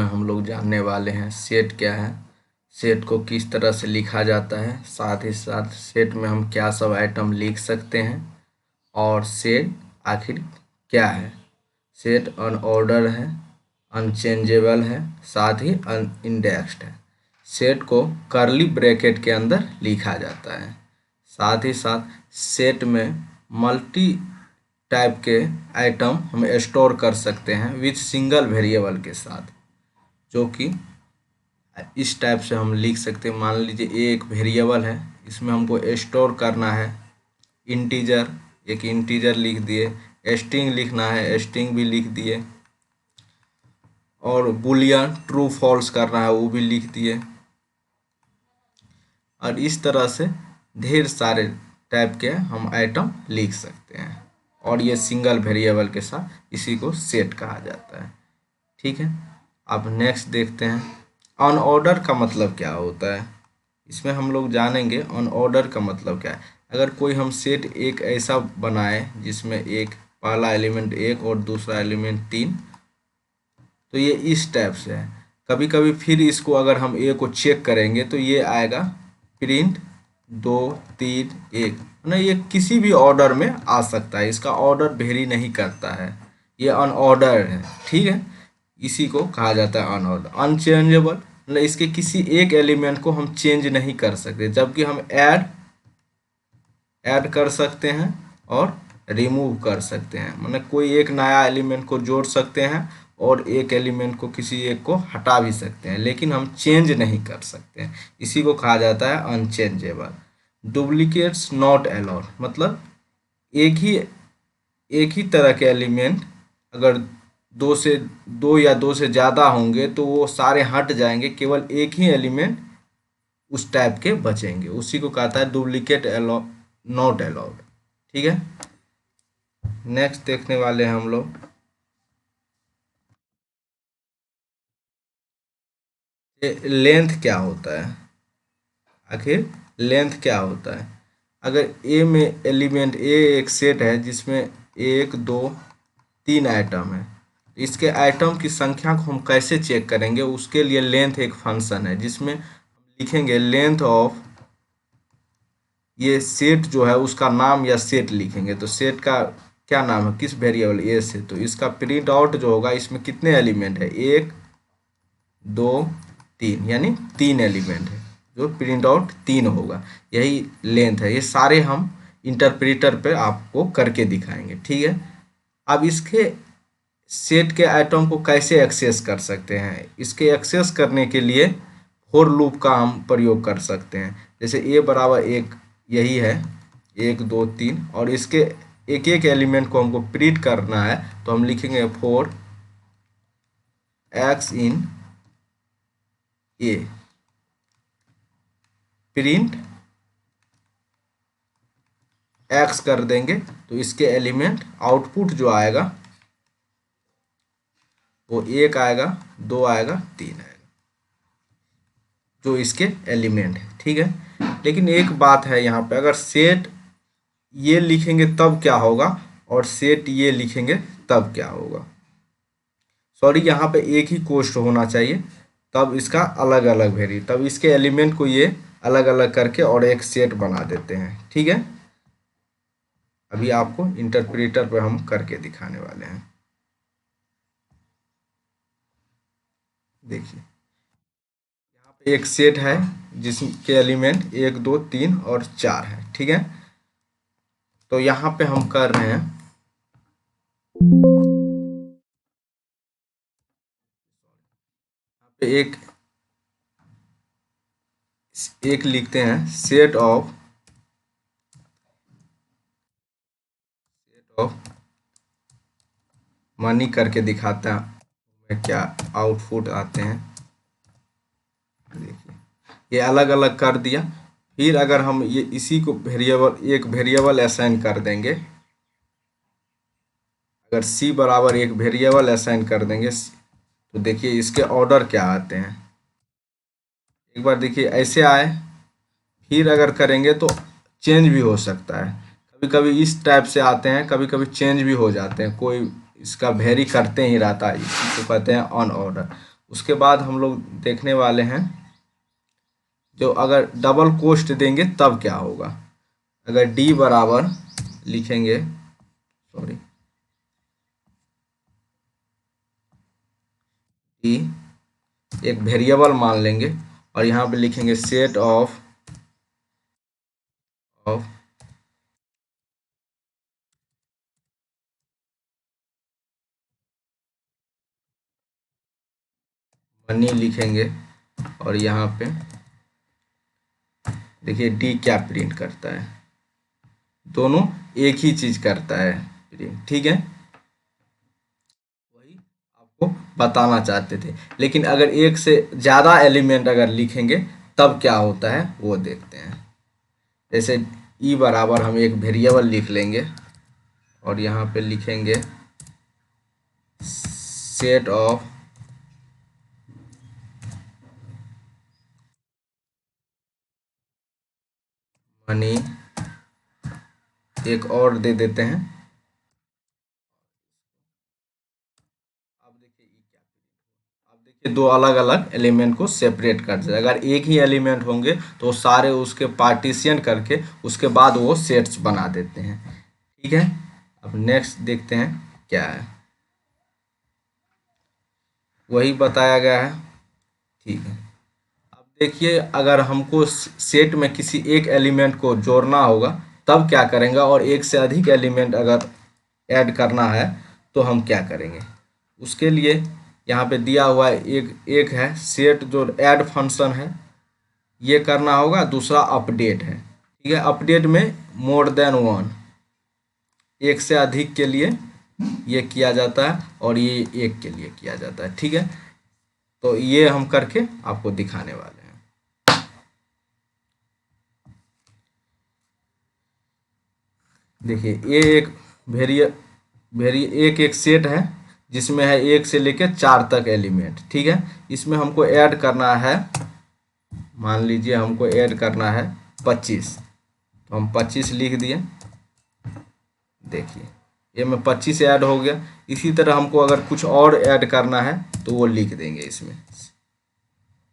हम लोग जानने वाले हैं सेट क्या है, सेट को किस तरह से लिखा जाता है, साथ ही साथ सेट में हम क्या सब आइटम लिख सकते हैं और सेट आखिर क्या है। सेट अनऑर्डर है, अनचेंजेबल है, साथ ही अनइंडेक्स्ड है। सेट को कर्ली ब्रैकेट के अंदर लिखा जाता है। साथ ही साथ सेट में मल्टी टाइप के आइटम हम स्टोर कर सकते हैं विथ सिंगल वेरिएबल के साथ, जो कि इस टाइप से हम लिख सकते हैं। मान लीजिए एक वेरिएबल है, इसमें हमको स्टोर करना है इंटीजर, एक इंटीजर लिख दिए, स्ट्रिंग लिखना है स्ट्रिंग भी लिख दिए, और बुलियन ट्रू फॉल्स करना है वो भी लिख दिए। और इस तरह से ढेर सारे टाइप के हम आइटम लिख सकते हैं, और ये सिंगल वेरिएबल के साथ इसी को सेट कहा जाता है। ठीक है, अब नेक्स्ट देखते हैं अनऑर्डर का मतलब क्या होता है। इसमें हम लोग जानेंगे अनऑर्डर का मतलब क्या है। अगर कोई हम सेट एक ऐसा बनाए जिसमें एक पहला एलिमेंट एक और दूसरा एलिमेंट तीन, तो ये इस टाइप से है। कभी कभी फिर इसको अगर हम ए को चेक करेंगे तो ये आएगा प्रिंट 2 3 1, ना ये किसी भी ऑर्डर में आ सकता है, इसका ऑर्डर वेरी नहीं करता है, ये अनऑर्डर है। ठीक है, इसी को कहा जाता है अनऑर्डर। अनचेंजेबल मतलब इसके किसी एक एलिमेंट को हम चेंज नहीं कर सकते, जबकि हम ऐड कर सकते हैं और रिमूव कर सकते हैं। मतलब कोई एक नया एलिमेंट को जोड़ सकते हैं और एक एलिमेंट को किसी एक को हटा भी सकते हैं, लेकिन हम चेंज नहीं कर सकते हैं। इसी को कहा जाता है अनचेंजेबल। डुप्लीकेट्स नॉट अलाउड मतलब एक ही तरह के एलिमेंट अगर दो या दो से ज़्यादा होंगे तो वो सारे हट जाएंगे, केवल एक ही एलिमेंट उस टाइप के बचेंगे। उसी को कहता है डुप्लीकेट नॉट अलाउड। ठीक है, नेक्स्ट देखने वाले हैं हम लोग लेंथ क्या होता है। आखिर लेंथ क्या होता है। अगर ए में एलिमेंट ए एक सेट है जिसमें 1 2 3 आइटम है, इसके आइटम की संख्या को हम कैसे चेक करेंगे, उसके लिए लेंथ एक फंक्शन है जिसमें हम लिखेंगे लेंथ ऑफ ये सेट जो है उसका नाम या सेट लिखेंगे। तो सेट का क्या नाम है, किस वेरिएबल ए से, तो इसका प्रिंट आउट जो होगा इसमें कितने एलिमेंट है 1 2 3, यानी 3 एलिमेंट है, जो प्रिंट आउट 3 होगा, यही लेंथ है। ये सारे हम इंटरप्रेटर पे आपको करके दिखाएंगे। ठीक है, अब इसके सेट के आइटम को कैसे एक्सेस कर सकते हैं, इसके एक्सेस करने के लिए फॉर लूप का हम प्रयोग कर सकते हैं। जैसे ए बराबर एक, यही है 1 2 3, और इसके एक एक एलिमेंट को हमको प्रिंट करना है, तो हम लिखेंगे for x in A print x कर देंगे, तो इसके एलिमेंट आउटपुट जो आएगा वो 1 आएगा 2 आएगा 3 आएगा, जो इसके एलिमेंट है। ठीक है, लेकिन एक बात है यहाँ पे, अगर सेट ये लिखेंगे तब क्या होगा और सेट ये लिखेंगे तब क्या होगा। सॉरी, यहाँ पे एक ही कोष्ठ होना चाहिए, तब इसका अलग अलग वेरी, तब इसके एलिमेंट को ये अलग अलग करके और एक सेट बना देते हैं। ठीक है, अभी आपको इंटरप्रेटर पे हम करके दिखाने वाले हैं। देखिए यहाँ पे एक सेट है जिसके एलिमेंट 1 2 3 और 4 है। ठीक है, तो यहाँ पे हम कर रहे हैं एक लिखते हैं सेट ऑफ मनी करके दिखाता है क्या आउटपुट आते हैं। देखिए ये अलग अलग कर दिया। फिर अगर हम ये इसी को एक वेरिएबल असाइन कर देंगे, अगर सी बराबर एक वेरिएबल असाइन कर देंगे, तो देखिए इसके ऑर्डर क्या आते हैं। एक बार देखिए ऐसे आए, फिर अगर करेंगे तो चेंज भी हो सकता है। कभी कभी इस टाइप से आते हैं, कभी कभी चेंज भी हो जाते हैं, कोई इसका वेरी करते ही रहता है, इसी को कहते हैं अन ऑर्डर। उसके बाद हम लोग देखने वाले हैं जो अगर डबल कोष्ट देंगे तब क्या होगा। अगर डी बराबर लिखेंगे, सॉरी, डी एक वेरिएबल मान लेंगे और यहाँ पे लिखेंगे सेट ऑफ मनी लिखेंगे और यहाँ पे देखिए डी क्या प्रिंट करता है, दोनों एक ही चीज करता है प्रिंट, ठीक है। वही आपको बताना चाहते थे, लेकिन अगर एक से ज़्यादा एलिमेंट अगर लिखेंगे तब क्या होता है वो देखते हैं। जैसे ई बराबर हम एक वेरिएबल लिख लेंगे और यहाँ पे लिखेंगे सेट ऑफ मनी, एक और दे देते हैं। अब देखिए ई क्या, अब देखिए दो अलग अलग एलिमेंट को सेपरेट कर दे। अगर एक ही एलिमेंट होंगे तो सारे उसके पार्टीशन करके उसके बाद वो सेट्स बना देते हैं, ठीक है। अब नेक्स्ट देखते हैं क्या है, वही बताया गया है, ठीक है। अब देखिए अगर हमको सेट में किसी एक एलिमेंट को जोड़ना होगा तब क्या करेंगे, और एक से अधिक एलिमेंट अगर ऐड करना है तो हम क्या करेंगे। उसके लिए यहाँ पे दिया हुआ है एक एक है सेट जो ऐड फंक्शन है, ये करना होगा। दूसरा अपडेट है, ठीक है। अपडेट में मोर देन वन, एक से अधिक के लिए ये किया जाता है और ये एक के लिए किया जाता है, ठीक है। तो ये हम करके आपको दिखाने वाले हैं। देखिए ये एक वेरिए वेरिए एक सेट है जिसमें है एक से लेकर 4 तक एलिमेंट, ठीक है। इसमें हमको ऐड करना है, मान लीजिए हमको ऐड करना है 25, तो हम 25 लिख दिए। देखिए ये में 25 ऐड हो गया। इसी तरह हमको अगर कुछ और ऐड करना है तो वो लिख देंगे इसमें।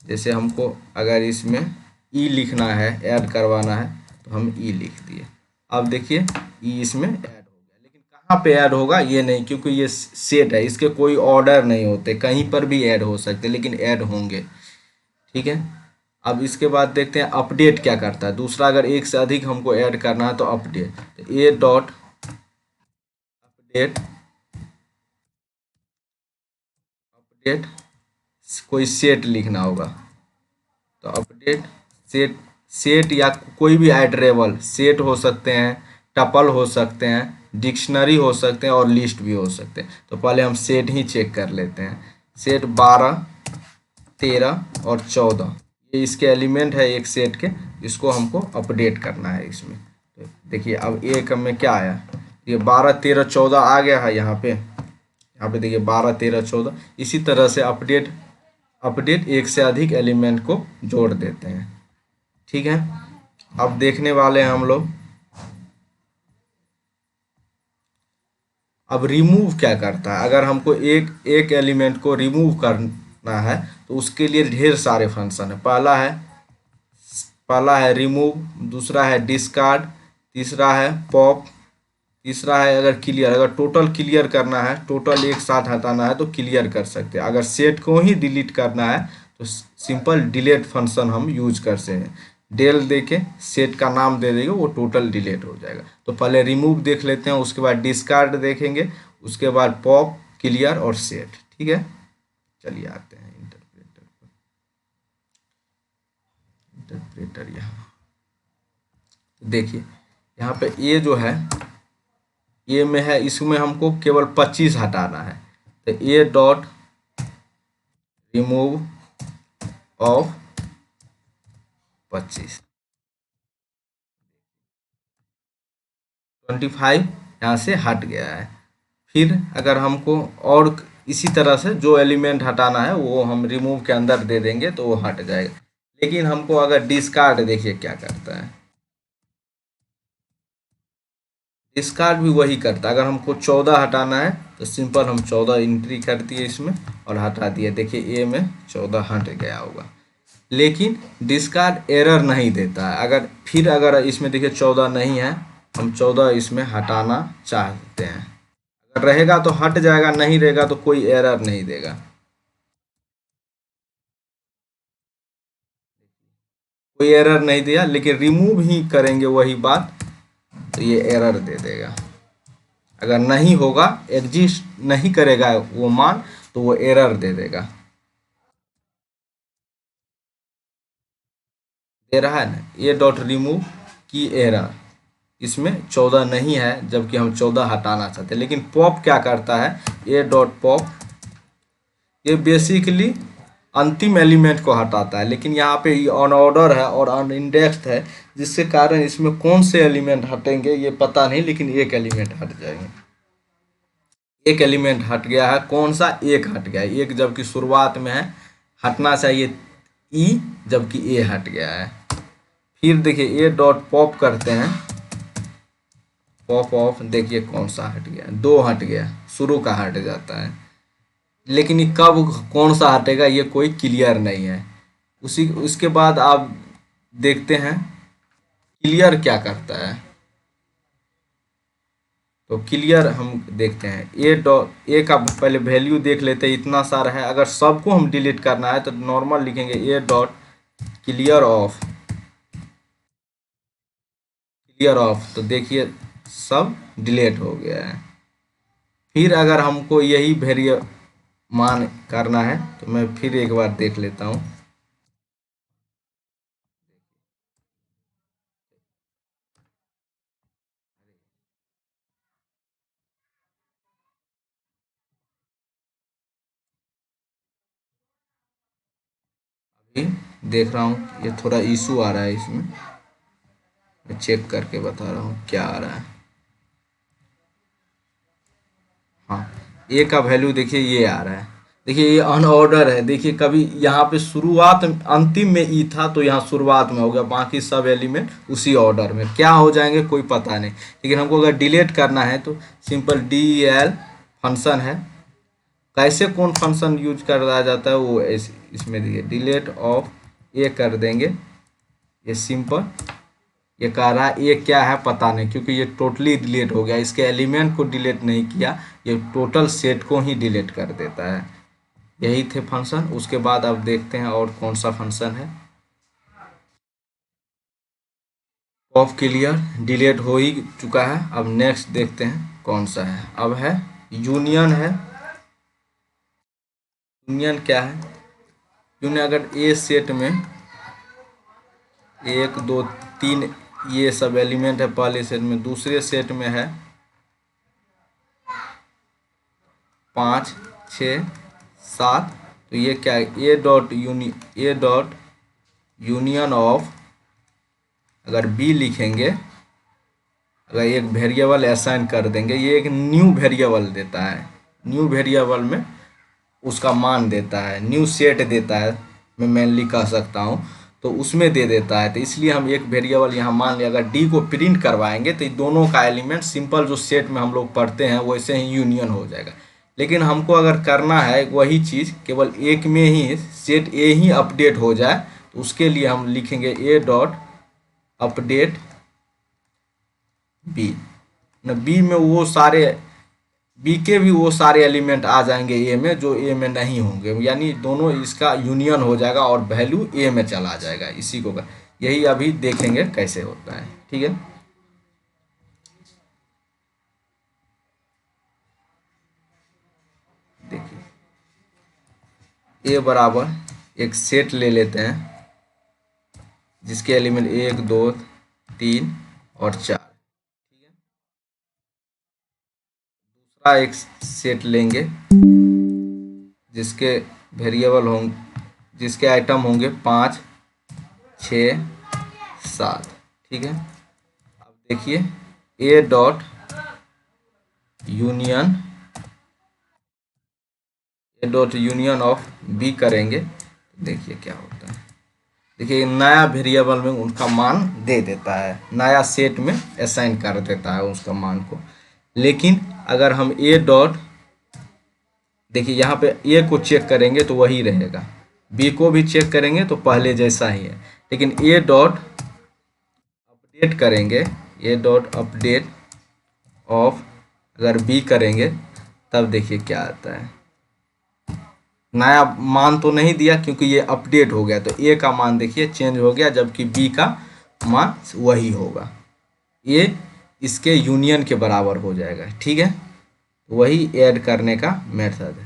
जैसे हमको अगर इसमें ई लिखना है, ऐड करवाना है, तो हम ई लिख दिए। अब देखिए ई इसमें ऐड हो गया, लेकिन कहाँ पे ऐड होगा ये नहीं, क्योंकि ये सेट है, इसके कोई ऑर्डर नहीं होते, कहीं पर भी ऐड हो सकते, लेकिन ऐड होंगे, ठीक है। अब इसके बाद देखते हैं अपडेट क्या करता है। दूसरा अगर एक से अधिक हमको ऐड करना है तो अपडेट, तो ए डॉट अपडेट, अपडेट कोई सेट लिखना होगा, तो अपडेट सेट, सेट या कोई भी आइटरेबल सेट हो सकते हैं, टपल हो सकते हैं, डिक्शनरी हो सकते हैं और लिस्ट भी हो सकते हैं। तो पहले हम सेट ही चेक कर लेते हैं। सेट 12, 13 और 14 ये इसके एलिमेंट है एक सेट के, इसको हमको अपडेट करना है इसमें। तो देखिए अब एक में क्या आया, ये 12, 13, 14 आ गया है यहाँ पे। यहाँ पे देखिए 12, 13, 14। इसी तरह से अपडेट अपडेट एक से अधिक एलिमेंट को जोड़ देते हैं, ठीक है। अब देखने वाले हैं हम लोग अब रिमूव क्या करता है। अगर हमको एक एक एलिमेंट को रिमूव करना है तो उसके लिए ढेर सारे फंक्शन है। पहला है रिमूव, दूसरा है डिस्कार्ड, तीसरा है पॉप, तीसरा है अगर क्लियर, अगर टोटल क्लियर करना है, टोटल एक साथ हटाना है तो क्लियर कर सकते हैं। अगर सेट को ही डिलीट करना है तो सिंपल डिलीट फंक्शन हम यूज कर सकते हैं। डेल देके सेट का नाम दे देंगे, वो टोटल डिलीट हो जाएगा। तो पहले रिमूव देख लेते हैं, उसके बाद डिस्कार्ड देखेंगे, उसके बाद पॉप, क्लियर और सेट, ठीक है। चलिए आते हैं इंटरप्रेटर पर। इंटरप्रेटर यहाँ देखिए, यहाँ पे ये जो है ये में है, इसमें हमको केवल 25 हटाना है। तो ए डॉट रिमूव ऑफ 25, 25 यहाँ से हट गया है। फिर अगर हमको और इसी तरह से जो एलिमेंट हटाना है वो हम रिमूव के अंदर दे देंगे तो वो हट जाएगा। लेकिन हमको अगर डिस्कार्ड, देखिए क्या करता है, डिस्कार्ड भी वही करता है। अगर हमको 14 हटाना है तो सिंपल हम 14 एंट्री कर दिए इसमें और हटा दिया। देखिए ए में 14 हट गया होगा, लेकिन डिस्कार्ड एरर नहीं देता है। अगर इसमें देखिए 14 नहीं है, हम 14 इसमें हटाना चाहते हैं, अगर रहेगा तो हट जाएगा, नहीं रहेगा तो कोई एरर नहीं देगा। कोई एरर नहीं दिया, लेकिन रिमूव ही करेंगे वही बात तो ये एरर दे देगा। अगर नहीं होगा, एग्जिस्ट नहीं करेगा वो मान, तो वो एरर दे देगा। दे रहा है ना, ए डॉट रिमूव की एरर, इसमें 14 नहीं है जबकि हम 14 हटाना चाहते हैं। लेकिन पॉप क्या करता है, ए डॉट पॉप, ये बेसिकली अंतिम एलिमेंट को हटाता है, लेकिन यहाँ पे ये अनऑर्डर है और अनइंडेक्स्ड है, जिसके कारण इसमें कौन से एलिमेंट हटेंगे ये पता नहीं, लेकिन एक एलिमेंट हट जाएंगे। एक एलिमेंट हट गया है, कौन सा, एक हट गया है, एक जबकि शुरुआत में है, हटना चाहिए ई, जबकि ए हट गया है। फिर देखिए ए डॉट पॉप करते हैं, पॉप ऑफ, देखिए कौन सा हट गया, दो हट गया, शुरू का हट जाता है, लेकिन ये कब कौन सा हटेगा ये कोई क्लियर नहीं है। उसके बाद आप देखते हैं क्लियर क्या करता है। तो क्लियर हम देखते हैं, ए का पहले वैल्यू देख लेते हैं, इतना सारा है। अगर सबको हम डिलीट करना है तो नॉर्मल लिखेंगे ए dot clear of, clear of, तो देखिए सब डिलीट हो गया है। फिर अगर हमको यही वेरिए मान करना है तो मैं फिर एक बार देख लेता हूँ। अभी देख रहा हूँ ये थोड़ा इशू आ रहा है इसमें, मैं चेक करके बता रहा हूँ क्या आ रहा है। हाँ, ए का वैल्यू देखिए ये आ रहा है, देखिए ये अनऑर्डर है। देखिए कभी यहाँ पे शुरुआत अंतिम में ई था तो यहाँ शुरुआत में हो गया, बाकी सब एलिमेंट उसी ऑर्डर में क्या हो जाएंगे कोई पता नहीं। लेकिन हमको अगर डिलीट करना है तो सिंपल डी एल फंक्शन है, कैसे कौन फंक्शन यूज करा जाता है वो इसमें देखिए, डिलीट ऑफ ए कर देंगे। ये सिंपल, ये कह रहा है ये क्या है पता नहीं, क्योंकि ये टोटली डिलीट हो गया, इसके एलिमेंट को डिलीट नहीं किया, ये टोटल सेट को ही डिलीट कर देता है। यही थे फंक्शन। उसके बाद अब देखते हैं और कौन सा फंक्शन है। ऑफ क्लियर डिलीट हो ही चुका है, अब नेक्स्ट देखते हैं कौन सा है। अब है यूनियन है। यूनियन क्या है, यूनियन अगर ए सेट में 1 2 3 ये सब एलिमेंट है पहले सेट में, दूसरे सेट में है 5 6 7, तो ये क्या है, ए डॉट यूनियन ऑफ, अगर बी लिखेंगे, अगर एक वेरिएबल असाइन कर देंगे, ये एक न्यू वेरिएबल देता है, न्यू वेरिएबल में उसका मान देता है, न्यू सेट देता है, मैं मेनली कह सकता हूँ, तो उसमें दे देता है। तो इसलिए हम एक वेरिएबल यहाँ मान लिया, अगर डी को प्रिंट करवाएंगे तो दोनों का एलिमेंट सिंपल जो सेट में हम लोग पढ़ते हैं वैसे ही यूनियन हो जाएगा। लेकिन हमको अगर करना है वही चीज़ केवल एक में ही सेट ए ही अपडेट हो जाए, तो उसके लिए हम लिखेंगे ए डॉट अपडेट बी, न बी में वो सारे, बी के भी वो सारे एलिमेंट आ जाएंगे ए में जो ए में नहीं होंगे, यानी दोनों इसका यूनियन हो जाएगा और वैल्यू ए में चला जाएगा। इसी को यही अभी देखेंगे कैसे होता है, ठीक है। देखिए ए बराबर एक सेट ले लेते हैं जिसके एलिमेंट 1 2 3 और 4, ठीक है। दूसरा एक सेट लेंगे जिसके वेरिएबल होंगे, जिसके आइटम होंगे 5 6 7, ठीक है। अब देखिए A dot union, A dot union of B करेंगे, देखिए क्या होता है। देखिए नया वेरिएबल में उनका मान दे देता है, नया सेट में असाइन कर देता है उसका मान को। लेकिन अगर हम ए डॉट, देखिए यहाँ पे ए को चेक करेंगे तो वही रहेगा, बी को भी चेक करेंगे तो पहले जैसा ही है। लेकिन ए डॉट अपडेट करेंगे, ए डॉट अपडेट ऑफ अगर बी करेंगे तब देखिए क्या आता है। नया मान तो नहीं दिया क्योंकि ये अपडेट हो गया, तो ए का मान देखिए चेंज हो गया, जबकि बी का मान वही होगा। ये इसके यूनियन के बराबर हो जाएगा, ठीक है। वही ऐड करने का मेथड है।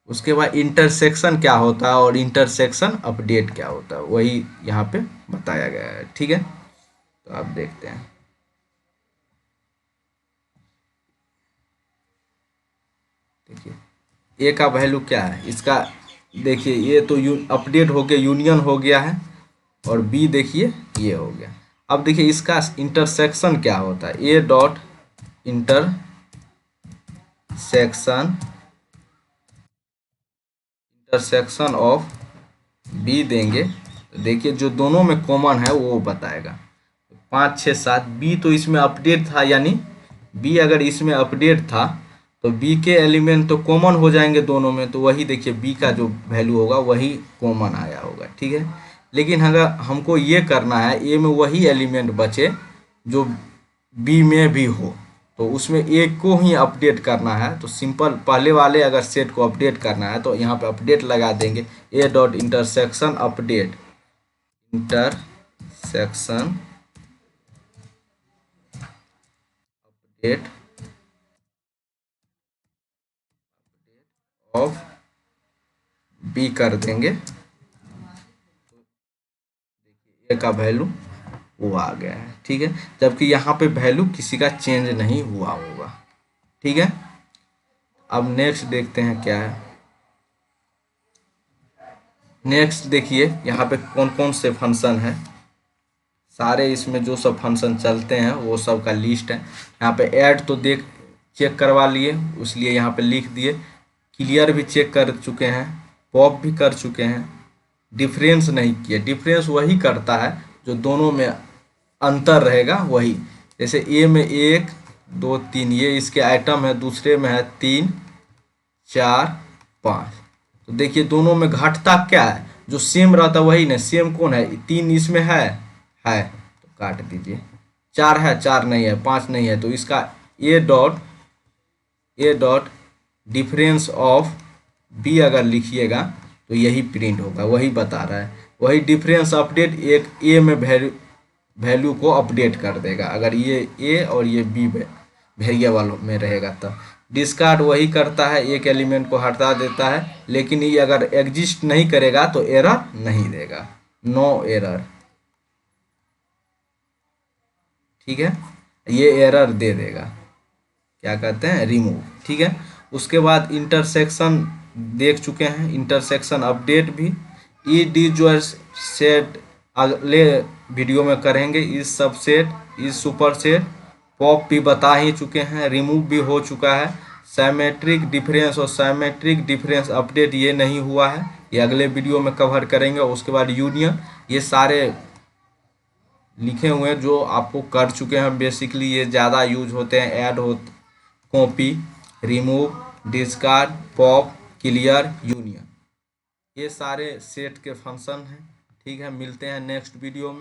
उसके बाद इंटरसेक्शन क्या होता है और इंटरसेक्शन अपडेट क्या होता है, वही यहाँ पे बताया गया है, ठीक है। तो आप देखते हैं, देखिए ए का वैल्यू क्या है इसका, देखिए ये तो अपडेट हो गया, यूनियन हो गया है, और बी देखिए ये हो गया। अब देखिए इसका इंटरसेक्शन क्या होता है, A dot intersection of B देंगे तो देखिए जो दोनों में कॉमन है वो बताएगा। 5 6 7 बी तो इसमें अपडेट था, यानी बी अगर इसमें अपडेट था तो बी के एलिमेंट तो कॉमन हो जाएंगे दोनों में, तो वही देखिए बी का जो वैल्यू होगा वही कॉमन आया होगा, ठीक है। लेकिन अगर हमको ये करना है ए में वही एलिमेंट बचे जो बी में भी हो, तो उसमें ए को ही अपडेट करना है। तो सिंपल पहले वाले अगर सेट को अपडेट करना है तो यहाँ पे अपडेट लगा देंगे, A dot intersection update, intersection update of B कर देंगे, ए का वैल्यू वो आ गया है, ठीक है। जबकि यहाँ पे वैल्यू किसी का चेंज नहीं हुआ होगा, ठीक है। अब नेक्स्ट देखते हैं क्या है। नेक्स्ट देखिए यहाँ पे कौन कौन से फंक्शन है, सारे इसमें जो सब फंक्शन चलते हैं वो सब का लिस्ट है। यहाँ पे ऐड तो चेक करवा लिए, इसलिए यहाँ पे लिख दिए। क्लियर भी चेक कर चुके हैं, पॉप भी कर चुके हैं, डिफरेंस नहीं किए। डिफरेंस वही करता है जो दोनों में अंतर रहेगा वही, जैसे ए में 1 2 3 ये इसके आइटम है, दूसरे में है 3 4 5, तो देखिए दोनों में घटता क्या है, जो सेम रहता वही ना, सेम कौन है, 3 इसमें है तो काट दीजिए, 4 है, 4 नहीं है, 5 नहीं है, तो इसका A dot difference of B अगर लिखिएगा तो यही प्रिंट होगा, वही बता रहा है। वही डिफरेंस अपडेट एक ए में वैल्यू को अपडेट कर देगा अगर ये ए और ये बी वेरिएबल में रहेगा तब। डिस्कार्ड वही करता है, एक एलिमेंट को हटा देता है, लेकिन ये अगर एग्जिस्ट नहीं करेगा तो एरर नहीं देगा, नो एरर, ठीक है। ये एरर दे देगा, क्या कहते हैं, रिमूव, ठीक है। उसके बाद इंटरसेक्शन देख चुके हैं, इंटरसेक्शन अपडेट भी। ई डी जो सेट अगले वीडियो में करेंगे, इस सबसेट, इस सुपर सेट, पॉप भी बता ही चुके हैं, रिमूव भी हो चुका है। साइमेट्रिक डिफरेंस और साइमेट्रिक डिफरेंस अपडेट ये नहीं हुआ है, ये अगले वीडियो में कवर करेंगे। उसके बाद यूनियन, ये सारे लिखे हुए हैं जो आपको कर चुके हैं बेसिकली, ये ज़्यादा यूज होते हैं, ऐड हो, copy, remove, discard, pop, clear, union, ये सारे सेट के फंक्शन हैं, ठीक है। मिलते हैं नेक्स्ट वीडियो में।